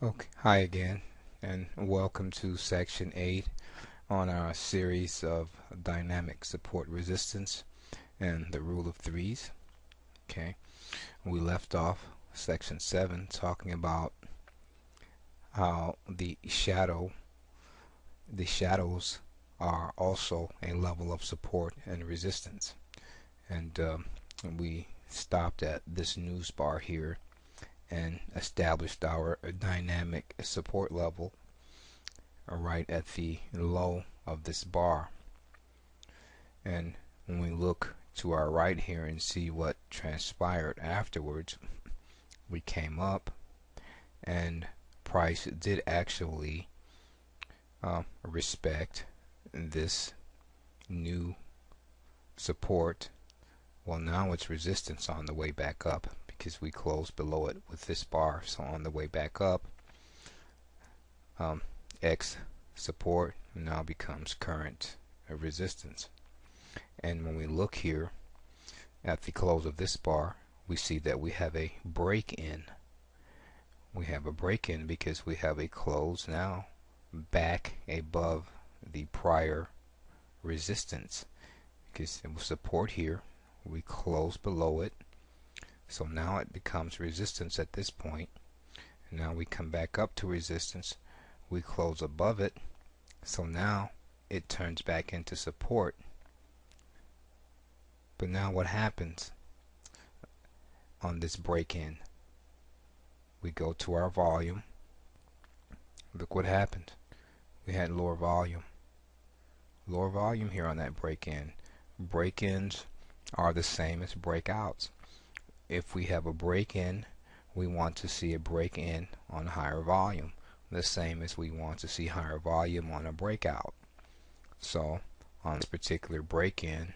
Okay, hi again, and welcome to Section 8 on our series of dynamic support resistance and the rule of threes. Okay, we left off Section 7 talking about how the shadows are also a level of support and resistance, and we stopped at this news bar here and established our dynamic support level right at the low of this bar. And when we look to our right here and see what transpired afterwards, we came up and price did actually respect this new support. Well, now it's resistance on the way back up because we closed below it with this bar. So on the way back up, X support now becomes current resistance. And when we look here at the close of this bar, we see that we have a break-in. We have a break-in because we have a close now back above the prior resistance, because it was support here, we close below it, so now it becomes resistance at this point. And now we come back up to resistance, we close above it, so now it turns back into support. But now what happens on this break-in? We go to our volume. Look what happened. We had lower volume. Lower volume here on that break-in. Break-ins are the same as breakouts. If we have a break-in, we want to see a break-in on higher volume, the same as we want to see higher volume on a breakout. So on this particular break-in,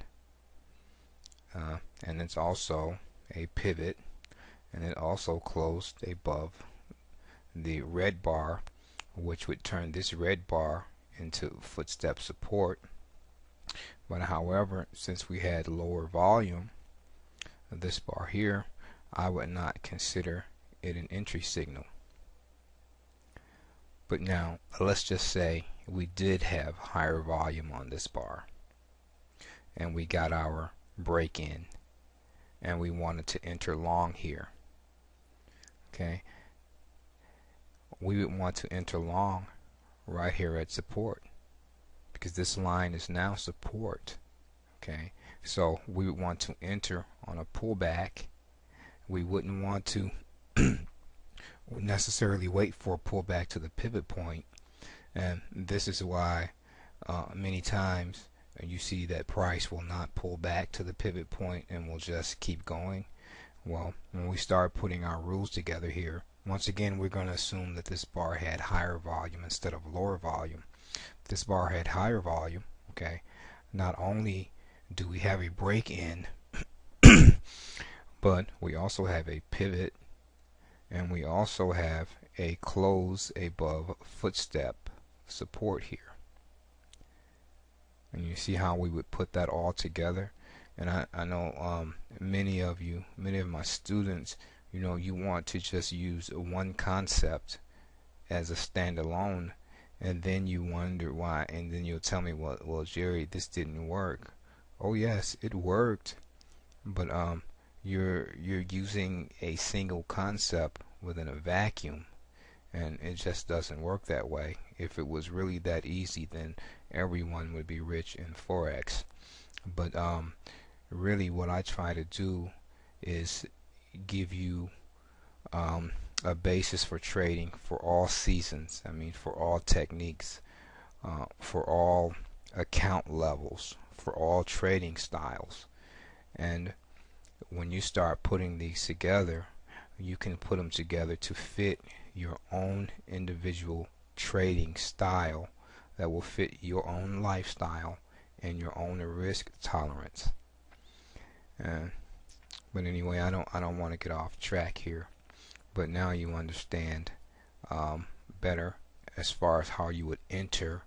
and it's also a pivot, and it also closed above the red bar, which would turn this red bar into footstep support. But however, since we had lower volume, this bar here, I would not consider it an entry signal. But now let's just say we did have higher volume on this bar and we got our break in and we wanted to enter long here. Okay, we would want to enter long right here at support because this line is now support. Okay, so we would want to enter on a pullback. We wouldn't want to necessarily wait for a pullback to the pivot point, and this is why many times you see that price will not pull back to the pivot point and will just keep going. Well, when we start putting our rules together here, once again we're going to assume that this bar had higher volume instead of lower volume. If this bar had higher volume, okay, not only do we have a break in, but we also have a pivot, and we also have a close above footstep support here. And you see how we would put that all together. And I know many of my students, you want to just use one concept as a standalone, and then you wonder why, and then you'll tell me, well Jerry, this didn't work. Oh yes, it worked, but you're using a single concept within a vacuum, and it just doesn't work that way. If it was really that easy, then everyone would be rich in Forex. But really what I try to do is give you a basis for trading for all seasons, for all techniques, for all account levels, for all trading styles. And when you start putting these together, you can put them together to fit your own individual trading style that will fit your own lifestyle and your own risk tolerance. But anyway, I don't want to get off track here. But now you understand better as far as how you would enter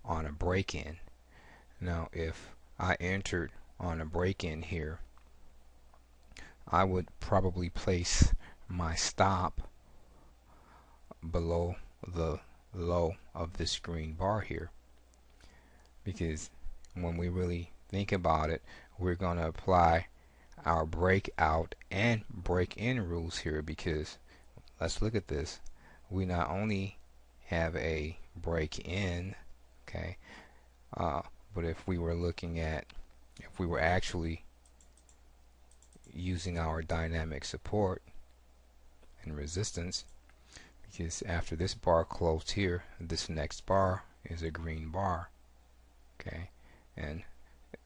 on a break-in. Now, if I entered on a break-in here, I would probably place my stop below the low of this green bar here, because when we really think about it, we're going to apply our breakout and break in rules here, because let's look at this. We not only have a break in, okay, but if we were actually using our dynamic support and resistance, because after this bar closed here, this next bar is a green bar, okay, and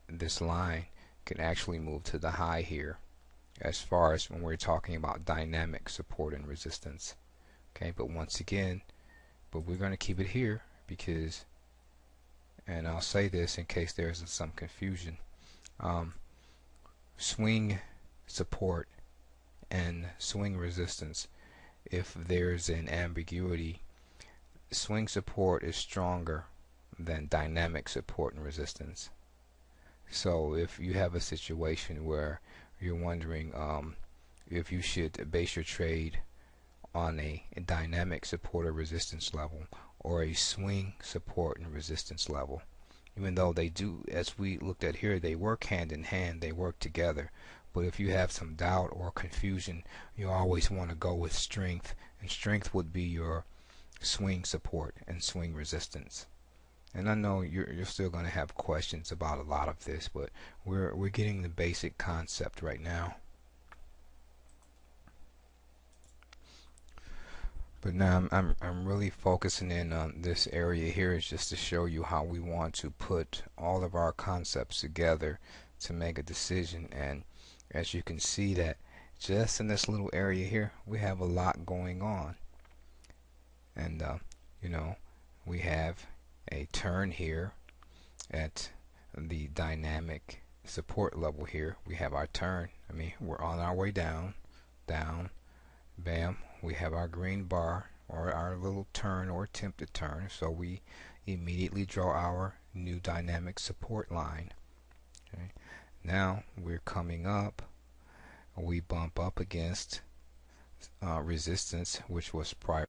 this line can actually move to the high here as far as when we're talking about dynamic support and resistance, okay. But once again, we're going to keep it here because, and I'll say this in case there's some confusion, swing support and swing resistance, if there's an ambiguity, swing support is stronger than dynamic support and resistance. So if you have a situation where you're wondering if you should base your trade on a dynamic support or resistance level or a swing support and resistance level, even though they do, as we looked at here, they work hand in hand, they work together. But if you have some doubt or confusion, you always want to go with strength, and strength would be your swing support and swing resistance. And I know you're still going to have questions about a lot of this, but we're getting the basic concept right now. But now I'm really focusing in on this area here, is just to show you how we want to put all of our concepts together to make a decision. And as you can see, that just in this little area here, we have a lot going on. And you know, we have a turn here at the dynamic support level here. We have our turn. I mean, we're on our way down, bam, we have our green bar or our little turn or attempted turn, so we immediately draw our new dynamic support line. Okay. Now we're coming up, we bump up against resistance, which was prior